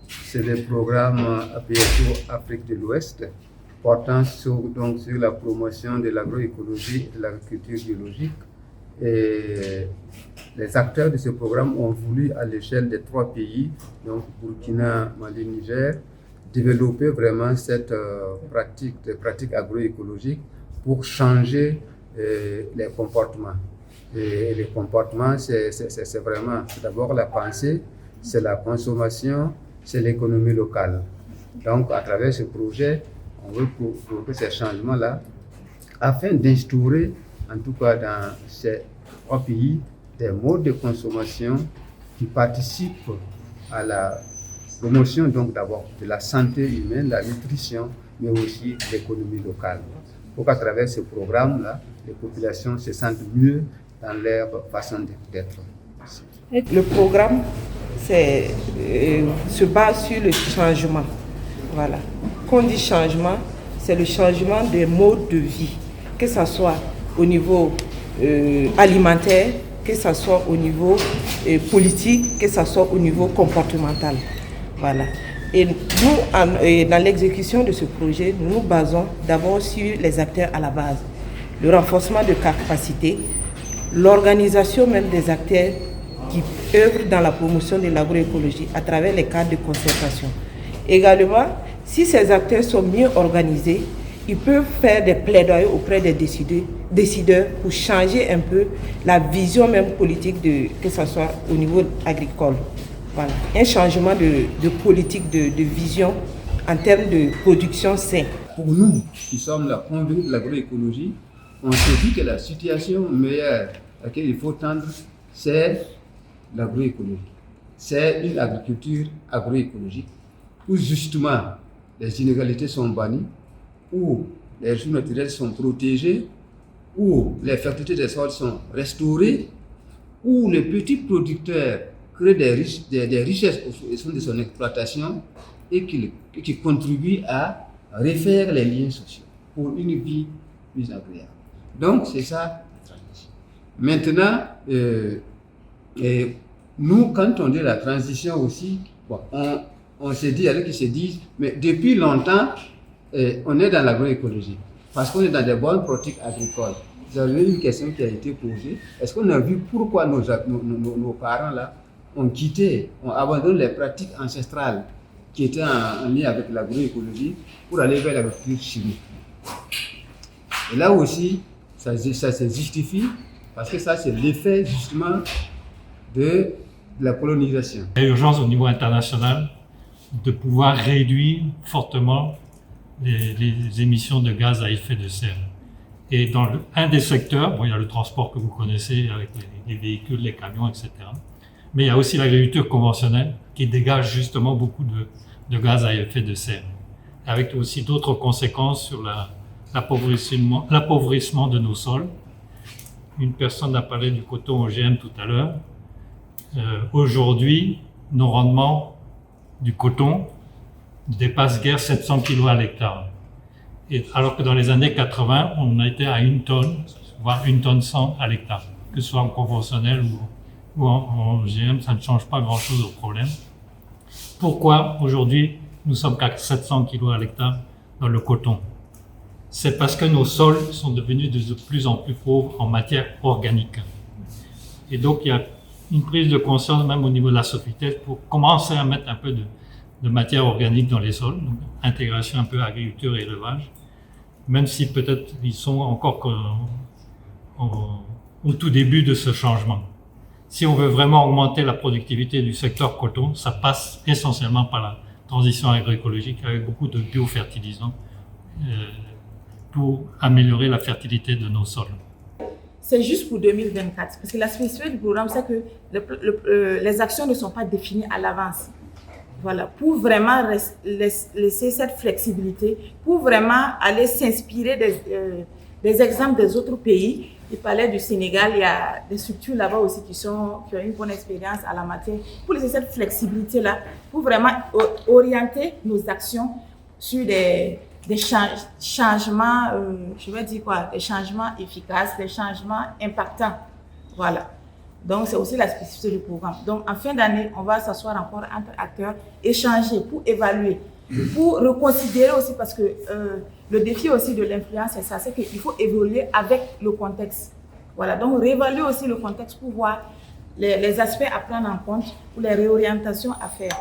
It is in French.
c'est le programme APSO Afrique de l'Ouest, portant sur la promotion de l'agroécologie et de l'agriculture biologique. Et les acteurs de ce programme ont voulu, à l'échelle des 3 pays, donc Burkina, Mali, Niger, développer vraiment cette pratique agroécologique pour changer les comportements. Et les comportements, c'est d'abord la pensée, c'est la consommation, c'est l'économie locale. Donc, à travers ce projet, on veut provoquer ces changements-là afin d'instaurer, en tout cas dans ces 3 pays, des modes de consommation qui participent à la promotion donc d'abord de la santé humaine, la nutrition, mais aussi de l'économie locale. Pour qu'à travers ce programme-là, les populations se sentent mieux dans leur façon d'être. Le programme se base sur le changement. Voilà. Quand on dit changement, c'est le changement des modes de vie, que ce soit au niveau alimentaire, que ce soit au niveau politique, que ce soit au niveau comportemental. Voilà. Et nous, dans l'exécution de ce projet, nous nous basons d'abord sur les acteurs à la base, le renforcement de capacités, l'organisation même des acteurs qui œuvrent dans la promotion de l'agroécologie à travers les cadres de concertation. Également, si ces acteurs sont mieux organisés, ils peuvent faire des plaidoyers auprès des décideurs pour changer un peu la vision même politique, que ce soit au niveau agricole. Voilà. Un changement de politique, de vision en termes de production saine. Pour nous qui sommes la conduite de l'agroécologie, on se dit que la situation meilleure à laquelle il faut tendre, c'est l'agroécologie. C'est une agriculture agroécologique où justement les inégalités sont bannies, où les ressources naturelles sont protégées, où les fertilités des sols sont restaurées, où les petits producteurs créent des richesses au sein de son exploitation et qui contribuent à refaire les liens sociaux pour une vie plus agréable. Donc c'est ça la transition. Maintenant, nous, quand on dit la transition aussi, bon, on se dit, il y a qui se disent, mais depuis longtemps, on est dans l'agroécologie, parce qu'on est dans des bonnes pratiques agricoles. Vous avez une question qui a été posée. Est-ce qu'on a vu pourquoi nos parents là ont abandonné les pratiques ancestrales qui étaient en lien avec l'agroécologie pour aller vers l'agriculture chimique? Et là aussi, ça se justifie parce que ça, c'est l'effet justement de la colonisation. Il y a urgence au niveau international de pouvoir réduire fortement les émissions de gaz à effet de serre. Et dans un des secteurs, bon, il y a le transport que vous connaissez avec les véhicules, les camions, etc. Mais il y a aussi l'agriculture conventionnelle qui dégage justement beaucoup de gaz à effet de serre, avec aussi d'autres conséquences sur l'appauvrissement de nos sols. Une personne a parlé du coton OGM tout à l'heure. Aujourd'hui, nos rendements du coton dépassent guère 700 kg à l'hectare. Alors que dans les années 80, on a été à 1 tonne, voire 1 tonne 100 à l'hectare. Que ce soit en conventionnel ou en OGM, ça ne change pas grand-chose au problème. Pourquoi aujourd'hui nous sommes qu'à 700 kg à l'hectare dans le coton? C'est parce que nos sols sont devenus de plus en plus pauvres en matière organique. Et donc il y a une prise de conscience même au niveau de la Sofitel pour commencer à mettre un peu de matière organique dans les sols, donc intégration un peu agriculture et élevage, même si peut-être ils sont encore au tout début de ce changement. Si on veut vraiment augmenter la productivité du secteur coton, ça passe essentiellement par la transition agroécologique avec beaucoup de biofertilisants pour améliorer la fertilité de nos sols. C'est juste pour 2024, parce que la spécificité du programme, c'est que les actions ne sont pas définies à l'avance. Voilà, pour vraiment laisser cette flexibilité, pour vraiment aller s'inspirer des exemples des autres pays. Il parlait du Sénégal, il y a des structures là-bas aussi qui ont une bonne expérience à la matière. Pour laisser cette flexibilité-là, pour vraiment orienter nos actions sur des changements, je vais dire quoi, des changements efficaces, des changements impactants. Voilà. Donc, c'est aussi la spécificité du programme. Donc, en fin d'année, on va s'asseoir encore entre acteurs, échanger pour évaluer, pour reconsidérer aussi, parce que le défi aussi de l'influence, c'est ça, c'est qu'il faut évoluer avec le contexte. Voilà, donc réévaluer aussi le contexte pour voir les aspects à prendre en compte ou les réorientations à faire.